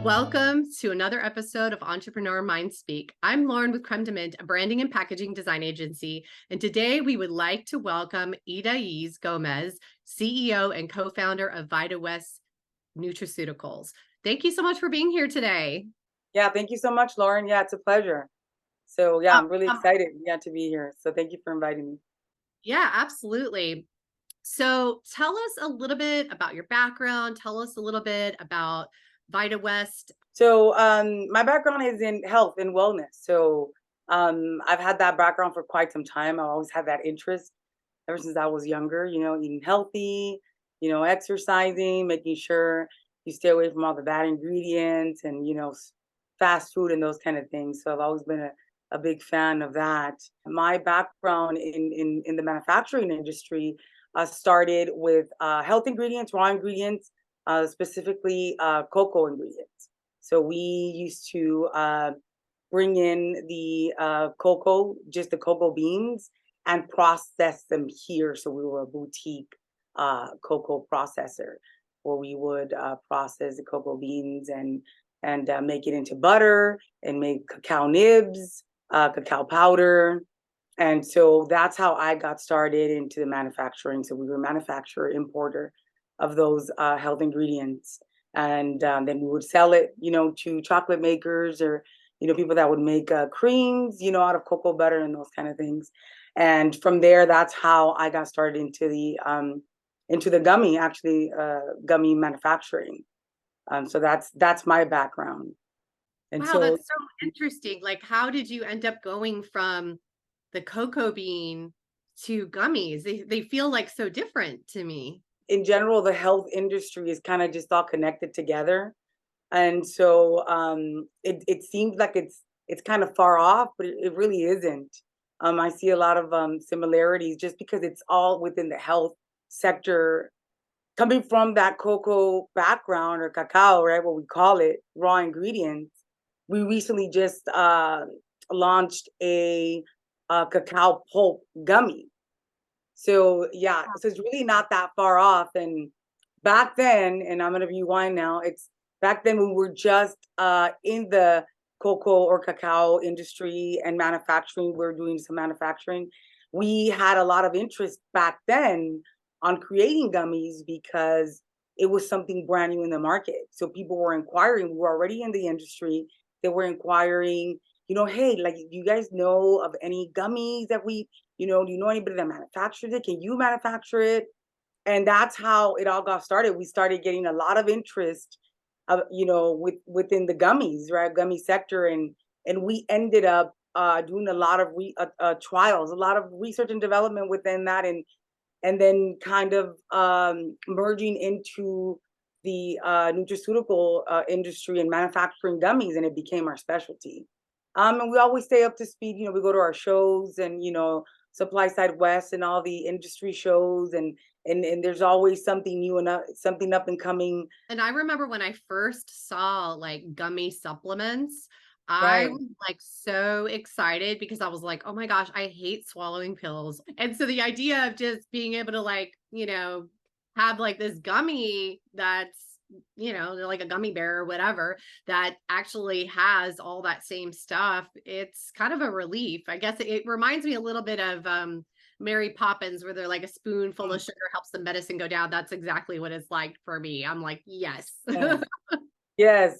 Welcome to another episode of Entrepreneur Mind Speak. I'm Lauren with Creme de Mint, a branding and packaging design agency. And today we would like to welcome Iraiz Gomez, CEO and co-founder of Vitawest Nutraceuticals. Thank you so much for being here today. Yeah, thank you so much, Lauren. Yeah, it's a pleasure. So yeah, Um, I'm really um, excited, to be here. So thank you for inviting me. yeah, absolutely. So tell us a little bit about your background. Tell us a little bit about Vitawest. So my background is in health and wellness. So I've had that background for quite some time. I always had that interest ever since I was younger, eating healthy, exercising, making sure you stay away from all the bad ingredients and, fast food and those kind of things. So I've always been a big fan of that. My background in the manufacturing industry started with health ingredients, raw ingredients, specifically cocoa ingredients. So we used to bring in the cocoa, just the cocoa beans, and process them here. So we were a boutique cocoa processor, where we would process the cocoa beans and make it into butter and make cacao nibs, cacao powder. And so that's how I got started into the manufacturing. So we were a manufacturer, importer of those health ingredients. And then we would sell it, to chocolate makers or, people that would make creams, out of cocoa butter and those kind of things. And from there, that's how I got started into the gummy, actually, gummy manufacturing. So that's my background. And Wow, so that's so interesting. Like, how did you end up going from the cocoa bean to gummies? They feel like so different to me. in general, the health industry is kind of just all connected together. And so it seems like it's kind of far off, but it really isn't. I see a lot of similarities just because it's all within the health sector, coming from that cocoa background or cacao, right? What we call it, raw ingredients. We recently just launched a cacao pulp gummy. So yeah, so it's really not that far off. And back then, and I'm gonna rewind now, it's back then when we were just in the cocoa or cacao industry and manufacturing, we are doing some manufacturing. We had a lot of interest back then on creating gummies because it was something brand new in the market. So people were inquiring, we were already in the industry, they were inquiring, hey, like, do you guys know of any gummies that do you know anybody that manufactures it? Can you manufacture it? And that's how it all got started. We started getting a lot of interest, within the gummies, right? Gummy sector, and we ended up doing a lot of trials, a lot of research and development within that, and then kind of merging into the nutraceutical industry and manufacturing gummies, and it became our specialty. And we always stay up to speed. We go to our shows and Supply Side West and all the industry shows, and there's always something new and something up and coming. And I remember when I first saw like gummy supplements, I Right. was like so excited because I was like, oh my gosh, I hate swallowing pills. And so the idea of just being able to like, have like this gummy that's, like a gummy bear or whatever that actually has all that same stuff, it's kind of a relief. I guess it reminds me a little bit of Mary Poppins, where they're like a spoonful of Mm, sugar helps the medicine go down. That's exactly what it's like for me. I'm like, yes. yes. Yes.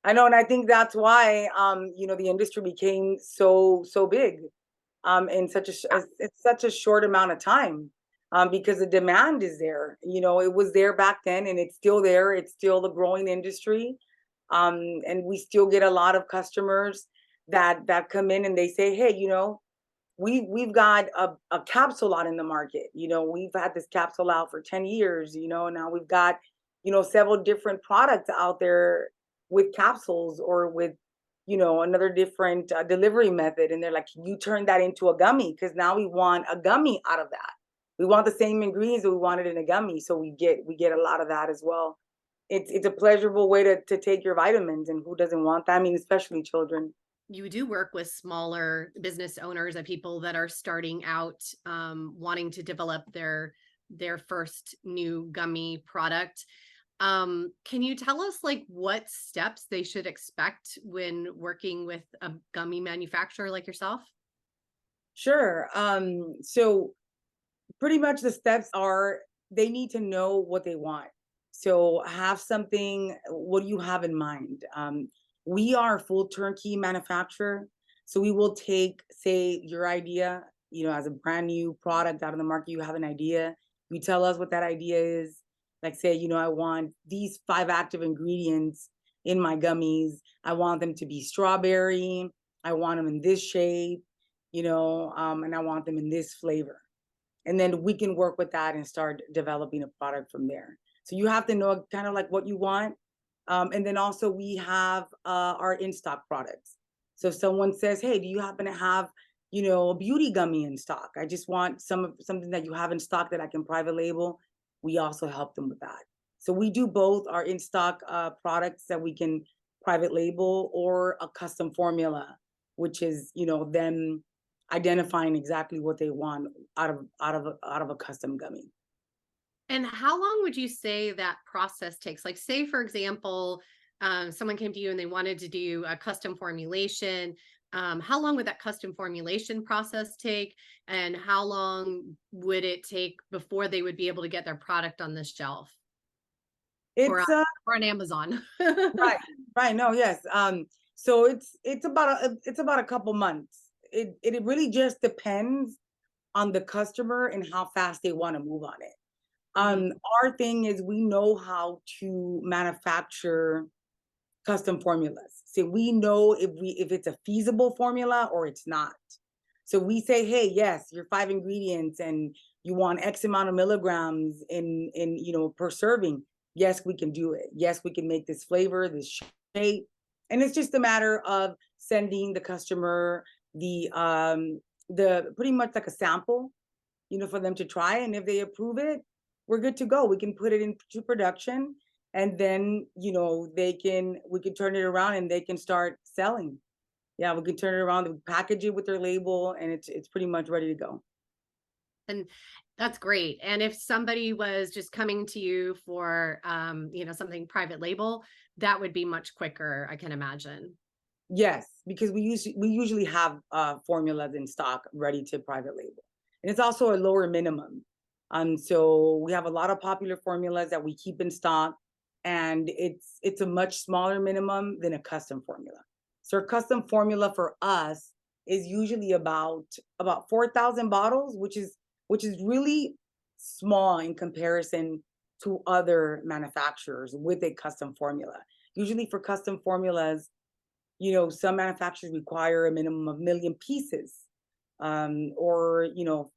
I know, and I think that's why the industry became so big in it's such a short amount of time, because the demand is there. It was there back then, and it's still there. It's still the growing industry, and we still get a lot of customers that come in and they say, hey, we've got a capsule out in the market. We've had this capsule out for 10 years. Now we've got several different products out there with capsules or with another different delivery method, and they're like, can you turn that into a gummy? Because now we want a gummy out of that. We want the same ingredients that we wanted in a gummy, so we get a lot of that as well. It's a pleasurable way to take your vitamins, and who doesn't want that? I mean, especially children. You do work with smaller business owners and people that are starting out, wanting to develop their first new gummy product. Can you tell us like what steps they should expect when working with a gummy manufacturer like yourself? Sure. So pretty much the steps are they need to know what they want. So have something, what do you have in mind? We are a full turnkey manufacturer. So we will take, say, your idea, as a brand new product out of the market, you have an idea. You tell us what that idea is. Like say, I want these 5 active ingredients in my gummies. I want them to be strawberry. I want them in this shape, and I want them in this flavor, and then we can work with that and start developing a product from there. So you have to know kind of like what you want. And then also we have our in-stock products. So if someone says, hey, do you happen to have, a beauty gummy in stock? I just want something that you have in stock that I can private label. We also help them with that. So we do both our in-stock products that we can private label, or a custom formula, which is, them identifying exactly what they want out of a custom gummy. And how long would you say that process takes? Like, say, for example, someone came to you and they wanted to do a custom formulation. How long would that custom formulation process take? And how long would it take before they would be able to get their product on the shelf or on, It's or on Amazon? right, right. No, yes. So it's about a couple months. It really just depends on the customer and how fast they want to move on it. Mhm. Our thing is we know how to manufacture custom formulas. So we know if it's a feasible formula or it's not. So we say, hey, yes, your 5 ingredients and you want X amount of milligrams in per serving. Yes, we can do it. Yes, we can make this flavor, this shape. And it's just a matter of sending the customer the pretty much like a sample, for them to try. And if they approve it, we're good to go. We can put it into production, and then, we can turn it around and they can start selling. Yeah, we can turn it around, we package it with their label, and it's pretty much ready to go. And that's great. And if somebody was just coming to you for, something private label, that would be much quicker, I can imagine. Yes, because we usually have formulas in stock ready to private label. And it's also a lower minimum. So we have a lot of popular formulas that we keep in stock, and it's a much smaller minimum than a custom formula. So a custom formula for us is usually about 4,000 bottles, which is really small in comparison to other manufacturers with a custom formula. Usually for custom formulas, some manufacturers require a minimum of 1,000,000 pieces, or it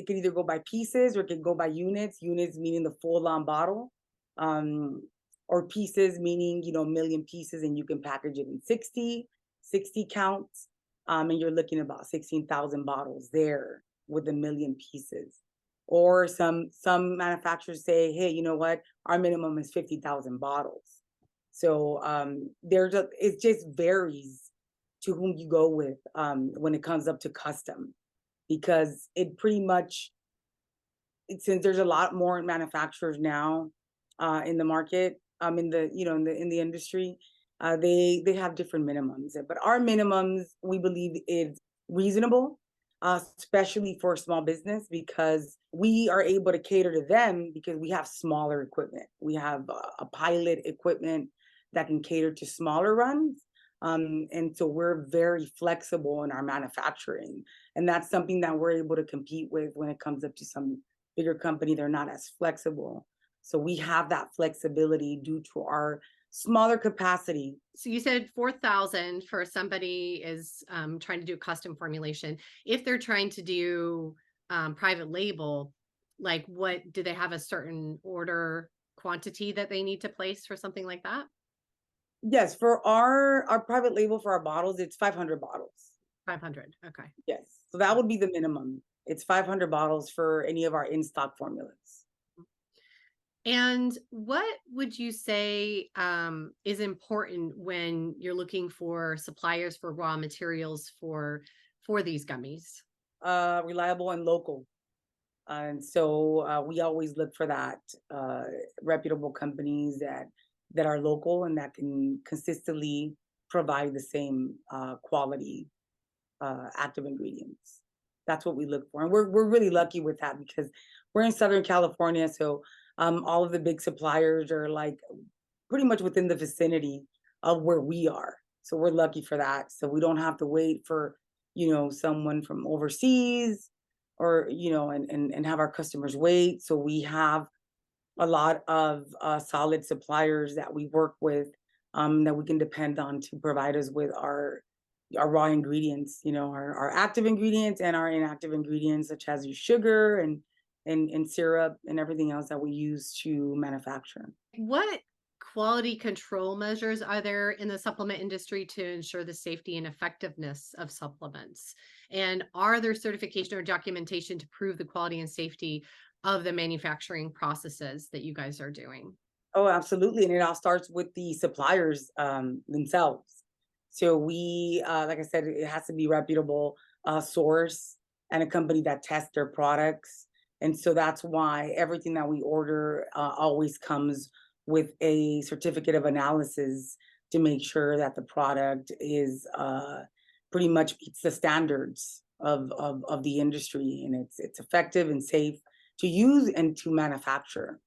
could either go by pieces or it could go by units. Units meaning the full on bottle, um, or pieces meaning 1,000,000 pieces, and you can package it in 60 counts, and you're looking at about 16,000 bottles there with 1,000,000 pieces. Or some manufacturers say, hey, you know what? Our minimum is 50,000 bottles. So it just varies to whom you go with, when it comes up to custom, because it pretty much since there's a lot more manufacturers now in the market, in the in the industry, they have different minimums. But our minimums, we believe, is reasonable, especially for small business, because we are able to cater to them because we have smaller equipment. We have a pilot equipment that can cater to smaller runs. And so we're very flexible in our manufacturing. And that's something that we're able to compete with when it comes up to some bigger company. They're not as flexible. So we have that flexibility due to our smaller capacity. So you said 4,000 for somebody is trying to do a custom formulation. If they're trying to do private label, like what do they have a certain order quantity that they need to place for something like that? Yes, for our private label for our bottles, it's 500 bottles. 500. Okay. Yes. So that would be the minimum. It's 500 bottles for any of our in-stock formulas. And what would you say is important when you're looking for suppliers for raw materials for these gummies? Reliable and local. And so we always look for that reputable companies that are local and that can consistently provide the same quality active ingredients. That's what we look for, and we're really lucky with that because we're in Southern California, so all of the big suppliers are like pretty much within the vicinity of where we are. So we're lucky for that. So we don't have to wait for, someone from overseas or, and have our customers wait. So we have a lot of solid suppliers that we work with that we can depend on to provide us with our raw ingredients, our active ingredients and our inactive ingredients, such as your sugar and syrup and everything else that we use to manufacture. What quality control measures are there in the supplement industry to ensure the safety and effectiveness of supplements? And are there certification or documentation to prove the quality and safety of the manufacturing processes that you guys are doing? Oh, absolutely. And it all starts with the suppliers themselves. So like I said, it has to be reputable source and a company that tests their products. And so that's why everything that we order always comes with a certificate of analysis to make sure that the product is pretty much meets the standards of the industry, and it's effective and safe to use and to manufacture.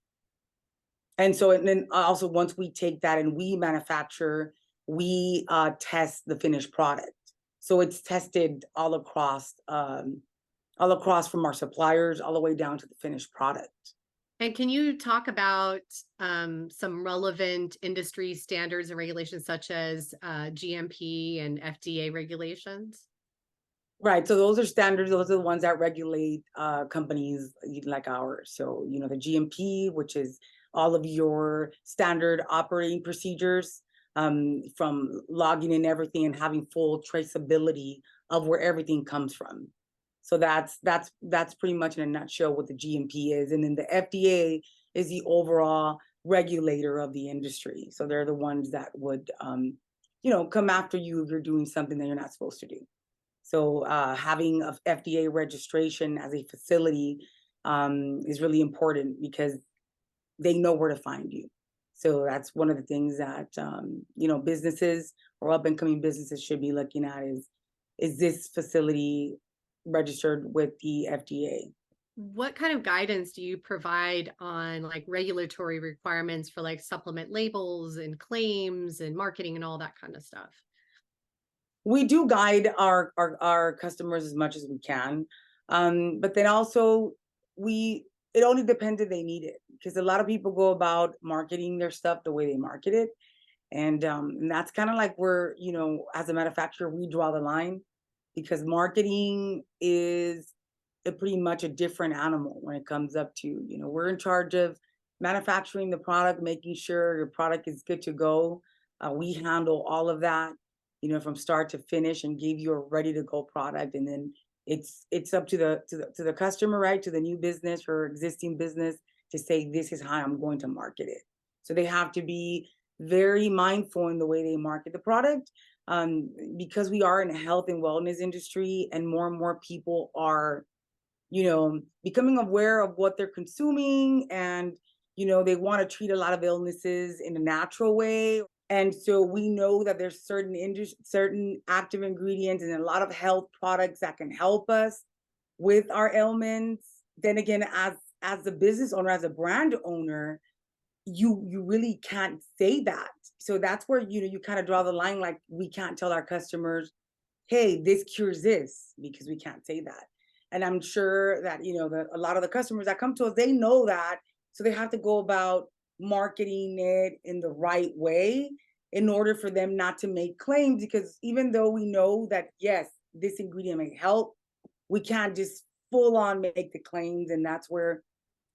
And so, and then also once we take that and we manufacture, we test the finished product. So it's tested all across from our suppliers all the way down to the finished product. And can you talk about some relevant industry standards and regulations such as GMP and FDA regulations? Right. So those are standards. Those are the ones that regulate companies like ours. So, the GMP, which is all of your standard operating procedures, from logging in everything and having full traceability of where everything comes from. So that's pretty much in a nutshell what the GMP is. And then the FDA is the overall regulator of the industry. So they're the ones that would, come after you if you're doing something that you're not supposed to do. So having a FDA registration as a facility is really important because they know where to find you. So that's one of the things that businesses or up and coming businesses should be looking at is this facility registered with the FDA? What kind of guidance do you provide on like regulatory requirements for like supplement labels and claims and marketing and all that kind of stuff? We do guide our customers as much as we can, but then also we it only depends if they need it because a lot of people go about marketing their stuff the way they market it, and that's kind of like where as a manufacturer we draw the line because marketing is pretty much a different animal when it comes up to we're in charge of manufacturing the product, making sure your product is good to go. We handle all of that from start to finish and give you a ready to go product, and then it's up to the customer, right, to the new business or existing business to say this is how I'm going to market it. So they have to be very mindful in the way they market the product, because we are in a health and wellness industry and more people are becoming aware of what they're consuming, and they want to treat a lot of illnesses in a natural way. And so we know that there's certain active ingredients and a lot of health products that can help us with our ailments. Then again, as a business owner, as a brand owner, you really can't say that. So that's where you kind of draw the line. Like we can't tell our customers, hey, this cures this, because we can't say that. And I'm sure that that a lot of the customers that come to us, they know that, so they have to go about marketing it in the right way in order for them not to make claims, because even though we know that yes, this ingredient may help, we can't just full on make the claims. And that's where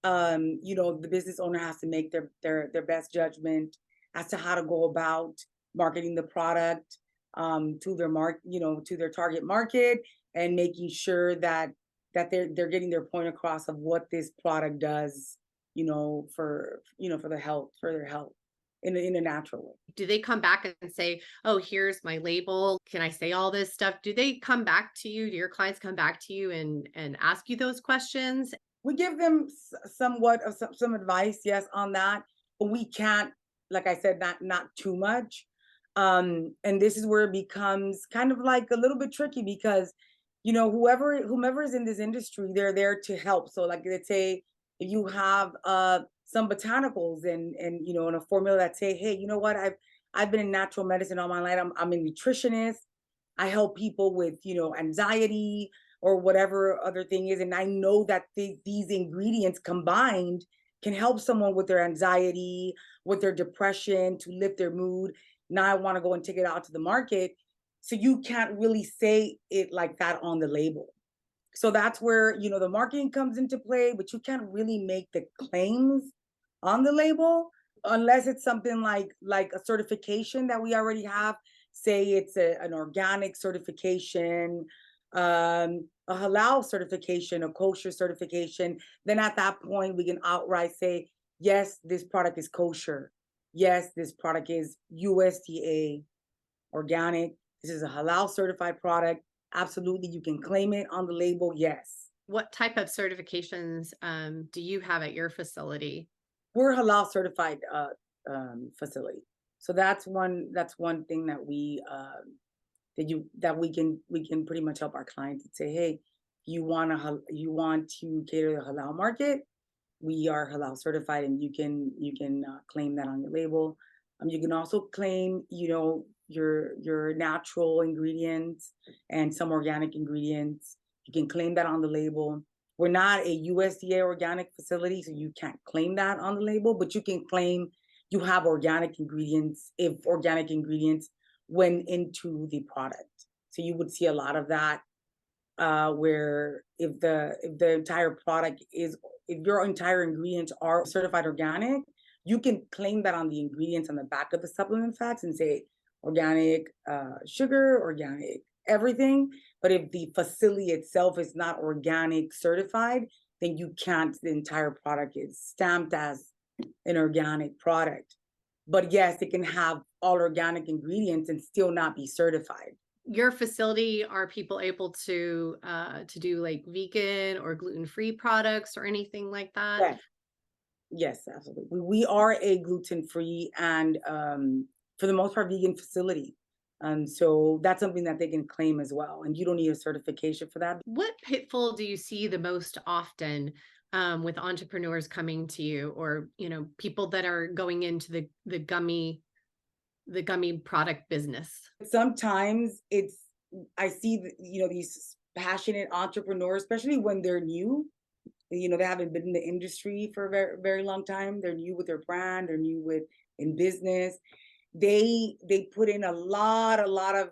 the business owner has to make their best judgment as to how to go about marketing the product to their target market, and making sure that they're getting their point across of what this product does, for their health in a natural way. Do they come back and say, "Oh, here's my label. Can I say all this stuff?" Do they come back to you? Do your clients come back to you and ask you those questions? We give them somewhat of some advice, yes, on that, but we can't, like I said, not too much. And this is where it becomes kind of like a little bit tricky because, whomever is in this industry, they're there to help. So, like, let's say if you have some botanicals and in a formula that say, hey, you know what, I've been in natural medicine all my life. I'm a nutritionist. I help people with, anxiety or whatever other thing is. And I know that these ingredients combined can help someone with their anxiety, with their depression, to lift their mood. Now I want to go and take it out to the market. So you can't really say it like that on the label. So that's where, the marketing comes into play, but you can't really make the claims on the label unless it's something like a certification that we already have. Say it's an organic certification, a halal certification, a kosher certification. Then at that point, we can outright say, yes, this product is kosher. Yes, this product is USDA organic. This is a halal certified product. Absolutely, you can claim it on the label. Yes. What type of certifications do you have at your facility? We're halal certified facility. So that's one thing that we can pretty much help our clients and say, hey, you want to cater the halal market, we are halal certified, and you can claim that on your label. You can also claim, your natural ingredients and some organic ingredients. You can claim that on the label. We're not a USDA organic facility, so you can't claim that on the label, but you can claim you have organic ingredients if organic ingredients went into the product. So you would see a lot of that, where if the entire product is, if your entire ingredients are certified organic, you can claim that on the ingredients on the back of the supplement facts and say organic sugar, organic everything. But if the facility itself is not organic certified, then you can't. The entire product is stamped as an organic product. But yes, it can have all organic ingredients and still not be certified. Your facility, are people able to do like vegan or gluten-free products or anything like that? Yes, yes, absolutely. We are a gluten-free and, for the most part, vegan facility. So that's something that they can claim as well. And you don't need a certification for that. What pitfall do you see the most often with entrepreneurs coming to you, or people that are going into the gummy product business? Sometimes I see, these passionate entrepreneurs, especially when they're new, they haven't been in the industry for a very, very long time. They're new with their brand, they're new with in business. They put in a lot of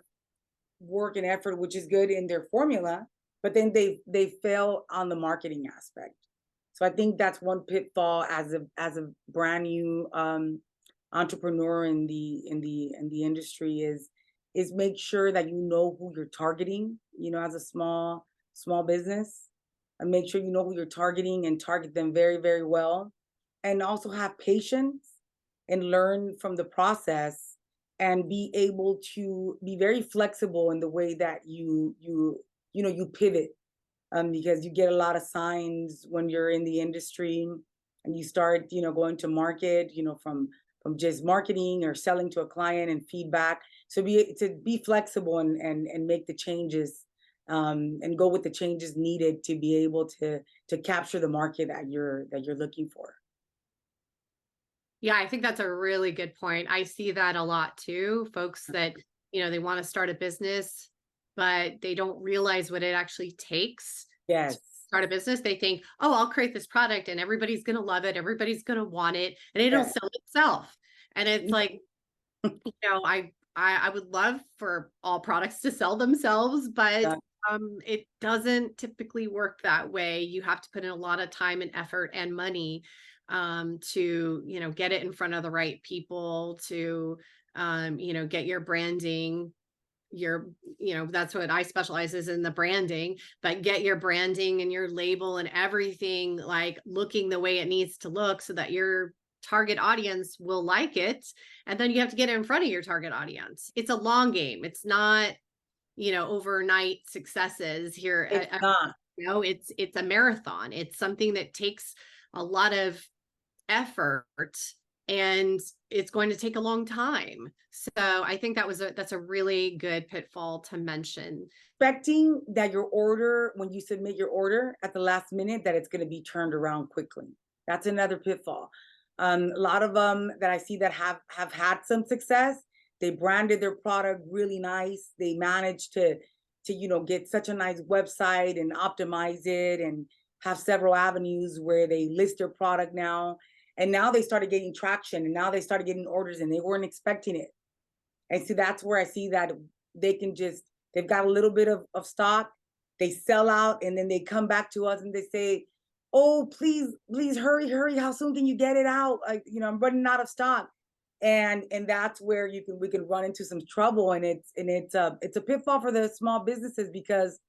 work and effort, which is good in their formula, but then they fail on the marketing aspect. So I think that's one pitfall as a brand new entrepreneur in the industry is make sure that you know who you're targeting, as a small business, and make sure you know who you're targeting and target them very, very well, and also have patience and learn from the process and be able to be very flexible in the way that you pivot, because you get a lot of signs when you're in the industry and you start, going to market, from just marketing or selling to a client and feedback. So to be flexible and make the changes, and go with the changes needed to be able to capture the market that you're looking for. Yeah, I think that's a really good point. I see that a lot too. Folks that, they want to start a business, but they don't realize what it actually takes to Yes. start a business. They think, oh, I'll create this product and everybody's going to love it. Everybody's going to want it, and it'll Yes. sell itself. And it's like, I would love for all products to sell themselves, but it doesn't typically work that way. You have to put in a lot of time and effort and money to get it in front of the right people, to get your branding, that's what I specialize is in the branding, but get your branding and your label and everything like looking the way it needs to look so that your target audience will like it. And then you have to get it in front of your target audience. It's a long game. It's not overnight successes here It's not. You know, it's a marathon. It's something that takes a lot of effort, and it's going to take a long time. So I think that's a really good pitfall to mention. Expecting that your order, when you submit your order at the last minute, that it's going to be turned around quickly. That's another pitfall. A lot of them that I see that have had some success, they branded their product really nice. They managed to get such a nice website and optimize it and have several avenues where they list their product now. And now they started getting traction, and now they started getting orders, and they weren't expecting it. And so that's where I see that they can just, they've got a little bit of stock, they sell out, and then they come back to us and they say, oh, please hurry, hurry, how soon can you get it out? Like, I'm running out of stock. And that's where we can run into some trouble. And it's a pitfall for the small businesses, because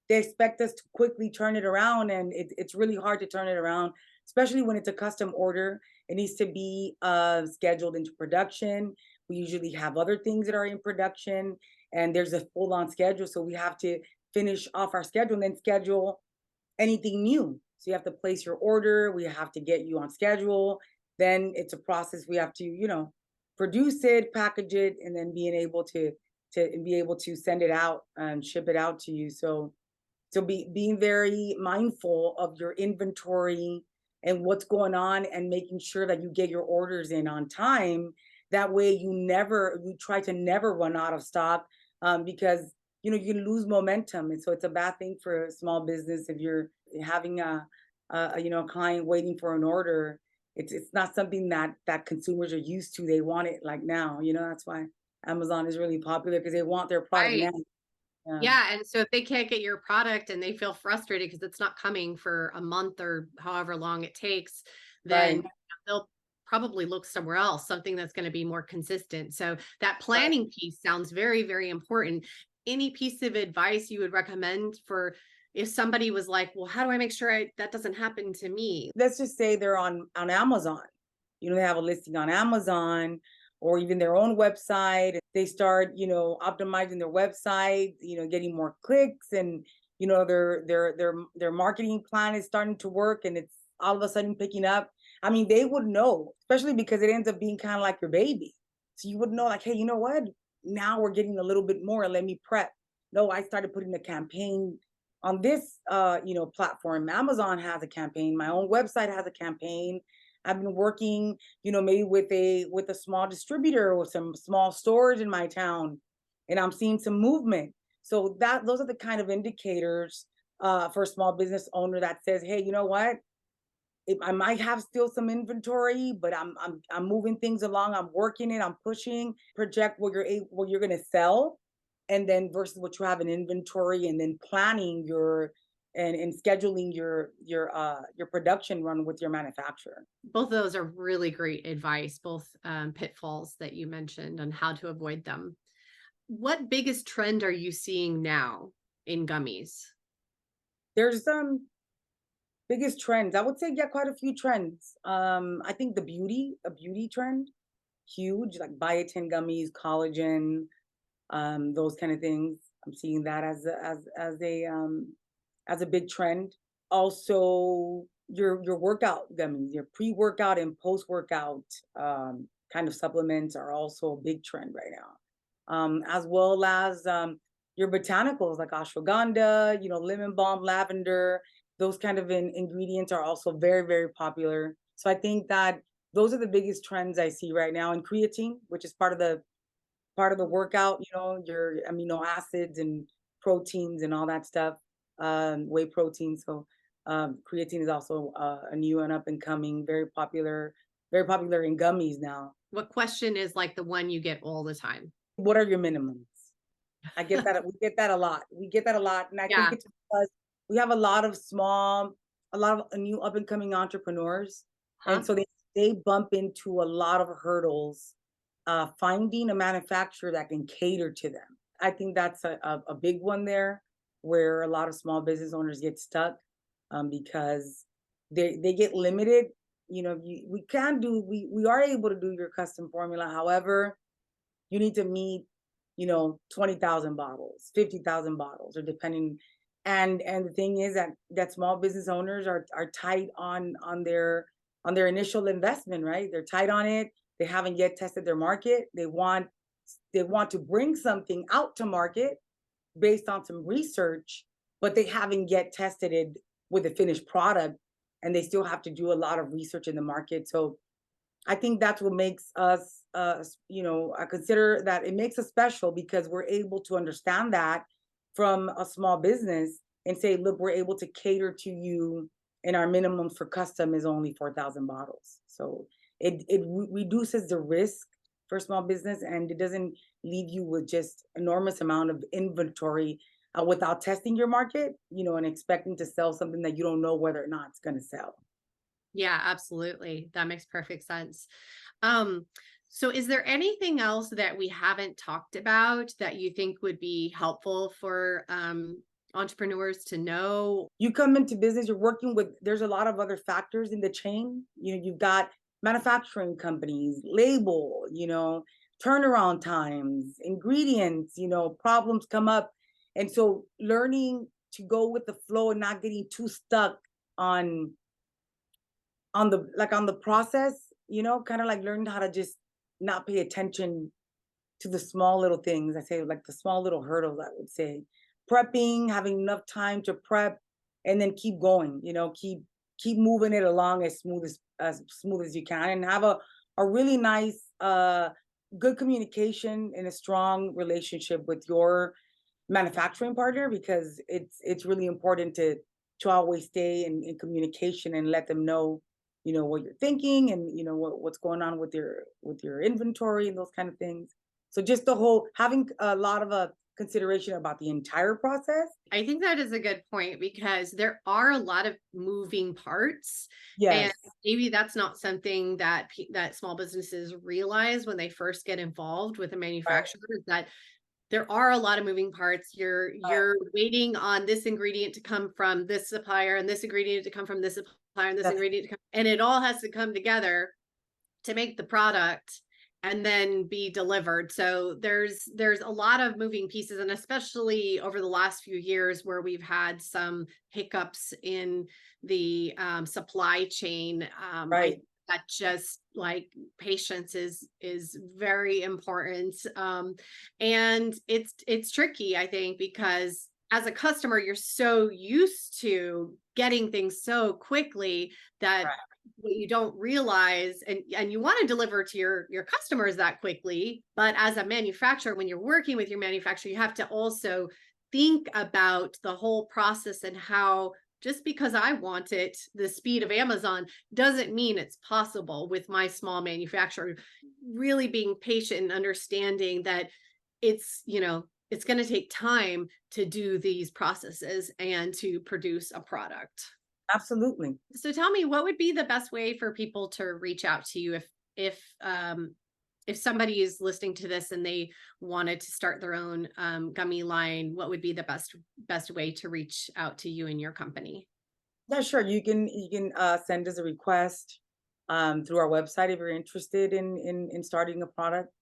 they expect us to quickly turn it around, and it's really hard to turn it around, especially when it's a custom order. It needs to be scheduled into production. We usually have other things that are in production, and there's a full-on schedule, so we have to finish off our schedule and then schedule anything new. So you have to place your order, we have to get you on schedule, then it's a process. We have to produce it, package it, and then be able to send it out and ship it out to you. So being very mindful of your inventory and what's going on, and making sure that you get your orders in on time. That way you try to never run out of stock, because you can lose momentum. And so it's a bad thing for a small business if you're having a client waiting for an order. It's not something that consumers are used to. They want it like now. That's why Amazon is really popular, because they want their product Right. now. Yeah. Yeah, and so if they can't get your product and they feel frustrated because it's not coming for a month or however long it takes, then Right. they'll probably look somewhere else, something that's going to be more consistent. So that Right. planning piece sounds very, very important. Any piece of advice you would recommend for if somebody was like, well, how do I make sure that doesn't happen to me? Let's just say they're on Amazon. They have a listing on Amazon, or even their own website. They start, optimizing their website, getting more clicks, and their marketing plan is starting to work, and it's all of a sudden picking up. I mean, they would know, especially because it ends up being kind of like your baby. So you would know, like, hey, you know what? Now we're getting a little bit more. Let me prep. No, I started putting a campaign on this platform. Amazon has a campaign, my own website has a campaign. I've been working, maybe with a small distributor or some small stores in my town, and I'm seeing some movement. So those are the kind of indicators for a small business owner that says, hey, you know what? I might have still some inventory, but I'm moving things along. I'm working it. I'm pushing. Project what you're going to sell, and then versus what you have in inventory, and then planning and scheduling your production run with your manufacturer. Both of those are really great advice, both pitfalls that you mentioned on how to avoid them. What biggest trend are you seeing now in gummies? There's some biggest trends. I would say, yeah, quite a few trends. I think a beauty trend, huge, like biotin gummies, collagen, those kind of things. I'm seeing that as a big trend. Also, your workout gummies, your pre-workout and post-workout kind of supplements are also a big trend right now. As well as your botanicals like ashwagandha, lemon balm, lavender. Those kind of ingredients are also very, very popular. So I think that those are the biggest trends I see right now. And creatine, which is part of the workout, your amino acids and proteins and all that stuff, whey protein. So creatine is also a new and up and coming, very popular in gummies now. What question is like the one you get all the time? What are your minimums? I get that. We get that a lot. We get that a lot. And I think Yeah. it's because we have a lot of new up and coming entrepreneurs. And Huh? so they bump into a lot of hurdles finding a manufacturer that can cater to them. I think that's a big one there, where a lot of small business owners get stuck because they get limited. We are able to do your custom formula. However, you need to meet 20,000 bottles, 50,000 bottles, or depending. And the thing is that small business owners are tight on their initial investment, right? They're tight on it. They haven't yet tested their market. They want to bring something out to market based on some research, but they haven't yet tested it with a finished product, and they still have to do a lot of research in the market. So I think that's what makes us, I consider that it makes us special because we're able to understand that from a small business and say, look, we're able to cater to you, and our minimums for custom is only 4,000 bottles. So reduces the risk for small business, and it doesn't leave you with just enormous amount of inventory without testing your market, and expecting to sell something that you don't know whether or not it's going to sell. Yeah, absolutely. That makes perfect sense. Um, so is there anything else that we haven't talked about that you think would be helpful for entrepreneurs to know? You come into business, you're working with, there's a lot of other factors in the chain. You've got manufacturing companies, label, turnaround times, ingredients, problems come up. And so learning to go with the flow and not getting too stuck on on the process, kind of like learning how to just not pay attention to the small little things. I say like the small little hurdles, I would say. Prepping, having enough time to prep, and then keep going, keep moving it along as smooth as you can, and have a really nice good communication and a strong relationship with your manufacturing partner, because it's really important to always stay in communication and let them know what you're thinking, and what's going on with your inventory and those kind of things. So just the whole having a lot of a consideration about the entire process. I think that is a good point because there are a lot of moving parts, and Yes. maybe that's not something that that small businesses realize when they first get involved with a Right. manufacturer, is that there are a lot of moving parts. You're waiting on this ingredient to come from this supplier, and this ingredient to come from this supplier, and this That's ingredient to come, and it all has to come together to make the product and then be delivered. So there's a lot of moving pieces, and especially over the last few years where we've had some hiccups in the supply chain. I right. that just like patience is very important, and it's tricky, I think, because as a customer you're so used to getting things so quickly that Right. what you don't realize, and you want to deliver to your customers that quickly, but as a manufacturer, when you're working with your manufacturer, you have to also think about the whole process and how just because I want it the speed of Amazon doesn't mean it's possible with my small manufacturer. Really being patient and understanding that it's going to take time to do these processes and to produce a product. Absolutely. So tell me, what would be the best way for people to reach out to you if somebody is listening to this and they wanted to start their own gummy line? What would be the best way to reach out to you and your company? Yeah, sure. You can send us a request through our website if you're interested in starting a product,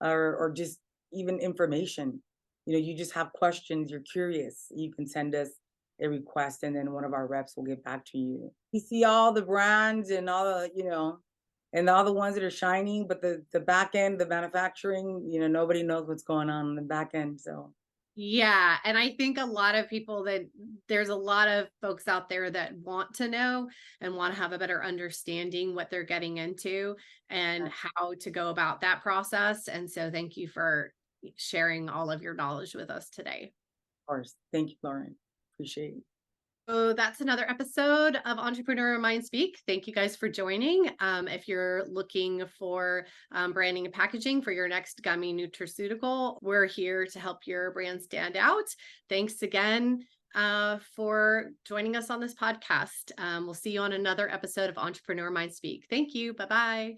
or just even information. You just have questions, you're curious, you can send us a request, and then one of our reps will get back to you. You see all the brands and all the, and all the ones that are shining, but the back end, the manufacturing, nobody knows what's going on in the back end. So Yeah, and I think a lot of people that there's a lot of folks out there that want to know and want to have a better understanding what they're getting into and of how to go about that process. And so thank you for sharing all of your knowledge with us today. course. Thank you, Lauren. Appreciate it. So that's another episode of Entrepreneur Mind Speak. Thank you guys for joining. If you're looking for branding and packaging for your next gummy nutraceutical, we're here to help your brand stand out. Thanks again for joining us on this podcast. We'll see you on another episode of Entrepreneur Mind Speak. Thank you. Bye-bye.